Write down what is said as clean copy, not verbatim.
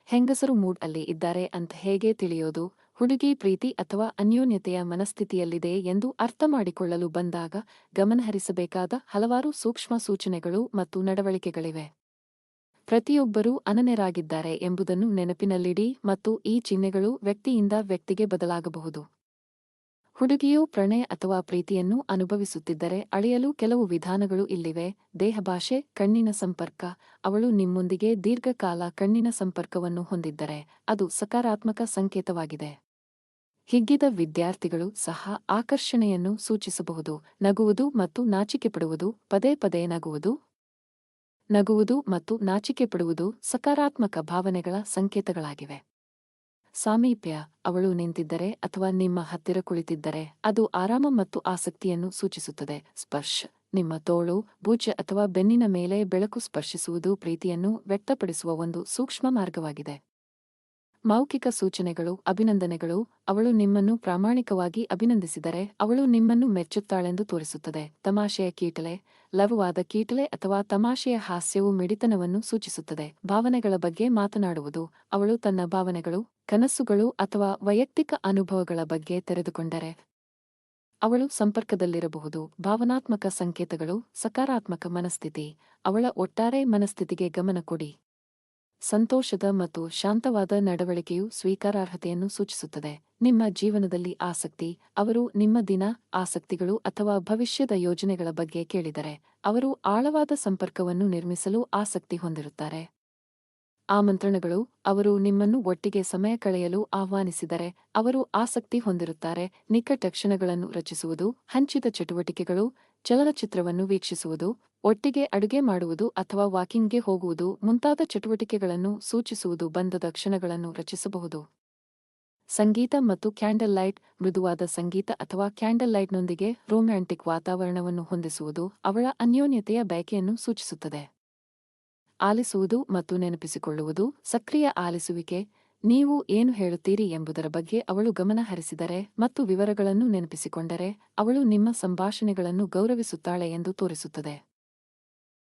ಹೆಂಗಸರು ಮೂಡ್ ಅಲ್ಲಿ ಇದ್ದಾರೆ ಅಂತ ಹೇಗೆ ತಿಳಿಯೋದು? ಹುಡುಗಿ ಪ್ರೀತಿ ಅಥವಾ ಅನ್ಯೋನ್ಯತೆಯ ಮನಸ್ಥಿತಿಯಲ್ಲಿದೆ ಎಂದು ಅರ್ಥಮಾಡಿಕೊಳ್ಳಲು ಬಂದಾಗ ಗಮನಹರಿಸಬೇಕಾದ ಹಲವಾರು ಸೂಕ್ಷ್ಮ ಸೂಚನೆಗಳು ಮತ್ತು ನಡವಳಿಕೆಗಳಿವೆ. ಪ್ರತಿಯೊಬ್ಬರೂ ಅನನ್ಯರಾಗಿದ್ದಾರೆ ಎಂಬುದನ್ನು ನೆನಪಿನಲ್ಲಿಡಿ ಮತ್ತು ಈ ಚಿಹ್ನೆಗಳು ವ್ಯಕ್ತಿಯಿಂದ ವ್ಯಕ್ತಿಗೆ ಬದಲಾಗಬಹುದು. ಹುಡುಗಿಯು ಪ್ರಣಯ ಅಥವಾ ಪ್ರೀತಿಯನ್ನು ಅನುಭವಿಸುತ್ತಿದ್ದರೆ ಅಳೆಯಲು ಕೆಲವು ವಿಧಾನಗಳು ಇಲ್ಲಿವೆ. ದೇಹಭಾಷೆ, ಕಣ್ಣಿನ ಸಂಪರ್ಕ. ಅವಳು ನಿಮ್ಮೊಂದಿಗೆ ದೀರ್ಘಕಾಲ ಕಣ್ಣಿನ ಸಂಪರ್ಕವನ್ನು ಹೊಂದಿದ್ದರೆ ಅದು ಸಕಾರಾತ್ಮಕ ಸಂಕೇತವಾಗಿದೆ. ಹಿಗ್ಗಿದ ವಿದ್ಯಾರ್ಥಿಗಳು ಸಹ ಆಕರ್ಷಣೆಯನ್ನು ಸೂಚಿಸಬಹುದು. ನಗುವುದು ಮತ್ತು ನಾಚಿಕೆಪಡುವುದು. ಪದೇ ಪದೇ ನಗುವುದು ಮತ್ತು ನಾಚಿಕೆಪಡುವುದು ಸಕಾರಾತ್ಮಕ ಭಾವನೆಗಳ ಸಂಕೇತಗಳಾಗಿವೆ. ಸಾಮೀಪ್ಯ. ಅವಳು ನಿಂತಿದ್ದರೆ ಅಥವಾ ನಿಮ್ಮ ಹತ್ತಿರ ಕುಳಿತಿದ್ದರೆ ಅದು ಆರಾಮ ಮತ್ತು ಆಸಕ್ತಿಯನ್ನು ಸೂಚಿಸುತ್ತದೆ. ಸ್ಪರ್ಶ. ನಿಮ್ಮ ತೋಳು, ಭುಜ ಅಥವಾ ಬೆನ್ನಿನ ಮೇಲೆ ಬೆಳಕು ಸ್ಪರ್ಶಿಸುವುದು ಪ್ರೀತಿಯನ್ನು ವ್ಯಕ್ತಪಡಿಸುವ ಒಂದು ಸೂಕ್ಷ್ಮ ಮಾರ್ಗವಾಗಿದೆ. ಮೌಖಿಕ ಸೂಚನೆಗಳು. ಅಭಿನಂದನೆಗಳು. ಅವಳು ನಿಮ್ಮನ್ನು ಪ್ರಾಮಾಣಿಕವಾಗಿ ಅಭಿನಂದಿಸಿದರೆ ಅವಳು ನಿಮ್ಮನ್ನು ಮೆಚ್ಚುತ್ತಾಳೆಂದು ತೋರಿಸುತ್ತದೆ. ತಮಾಷೆಯ ಕೀಟಲೆ. ಲಘುವಾದ ಕೀಟಲೆ ಅಥವಾ ತಮಾಷೆಯ ಹಾಸ್ಯವು ಮಿಡಿತನವನ್ನು ಸೂಚಿಸುತ್ತದೆ. ಭಾವನೆಗಳ ಬಗ್ಗೆ ಮಾತನಾಡುವುದು. ಅವಳು ತನ್ನ ಭಾವನೆಗಳು, ಕನಸುಗಳು ಅಥವಾ ವೈಯಕ್ತಿಕ ಅನುಭವಗಳ ಬಗ್ಗೆ ತೆರೆದುಕೊಂಡರೆ ಅವಳು ಸಂಪರ್ಕದಲ್ಲಿರಬಹುದು. ಭಾವನಾತ್ಮಕ ಸಂಕೇತಗಳು. ಸಕಾರಾತ್ಮಕ ಮನಸ್ಥಿತಿ. ಅವಳ ಒಟ್ಟಾರೆ ಮನಸ್ಥಿತಿಗೆ ಗಮನ ಕೊಡಿ. ಸಂತೋಷದ ಮತ್ತು ಶಾಂತವಾದ ನಡವಳಿಕೆಯು ಸ್ವೀಕಾರಾರ್ಹತೆಯನ್ನು ಸೂಚಿಸುತ್ತದೆ. ನಿಮ್ಮ ಜೀವನದಲ್ಲಿ ಆಸಕ್ತಿ. ಅವರು ನಿಮ್ಮ ದಿನ, ಆಸಕ್ತಿಗಳು ಅಥವಾ ಭವಿಷ್ಯದ ಯೋಜನೆಗಳ ಬಗ್ಗೆ ಕೇಳಿದರೆ ಅವರು ಆಳವಾದ ಸಂಪರ್ಕವನ್ನು ನಿರ್ಮಿಸಲು ಆಸಕ್ತಿ ಹೊಂದಿರುತ್ತಾರೆ. ಆಮಂತ್ರಣಗಳು. ಅವರು ನಿಮ್ಮನ್ನು ಒಟ್ಟಿಗೆ ಸಮಯ ಕಳೆಯಲು ಆಹ್ವಾನಿಸಿದರೆ ಅವರು ಆಸಕ್ತಿ ಹೊಂದಿರುತ್ತಾರೆ. ನಿಕಟ ಕ್ಷಣಗಳನ್ನು ರಚಿಸುವುದು. ಹಂಚಿದ ಚಟುವಟಿಕೆಗಳು. ಚಲನಚಿತ್ರವನ್ನು ವೀಕ್ಷಿಸುವುದು, ಒಟ್ಟಿಗೆ ಅಡುಗೆ ಮಾಡುವುದು ಅಥವಾ ವಾಕಿಂಗ್ಗೆ ಹೋಗುವುದು ಮುಂತಾದ ಚಟುವಟಿಕೆಗಳನ್ನು ಸೂಚಿಸುವುದು ಬಂಧದ ಕ್ಷಣಗಳನ್ನು ರಚಿಸಬಹುದು. ಸಂಗೀತ ಮತ್ತು ಕ್ಯಾಂಡಲ್ ಲೈಟ್. ಮೃದುವಾದ ಸಂಗೀತ ಅಥವಾ ಕ್ಯಾಂಡಲ್ ಲೈಟ್ನೊಂದಿಗೆ ರೊಮ್ಯಾಂಟಿಕ್ ವಾತಾವರಣವನ್ನು ಹೊಂದಿಸುವುದು ಅವಳ ಅನ್ಯೋನ್ಯತೆಯ ಬಯಕೆಯನ್ನು ಸೂಚಿಸುತ್ತದೆ. ಆಲಿಸುವುದು ಮತ್ತು ನೆನಪಿಸಿಕೊಳ್ಳುವುದು. ಸಕ್ರಿಯ ಆಲಿಸುವಿಕೆ. ನೀವು ಏನು ಹೇಳುತ್ತೀರಿ ಎಂಬುದರ ಬಗ್ಗೆ ಅವಳು ಗಮನ ಹರಿಸಿದರೆ ಮತ್ತು ವಿವರಗಳನ್ನು ನೆನಪಿಸಿಕೊಂಡರೆ ಅವಳು ನಿಮ್ಮ ಸಂಭಾಷಣೆಗಳನ್ನು ಗೌರವಿಸುತ್ತಾಳೆ ಎಂದು ತೋರಿಸುತ್ತದೆ.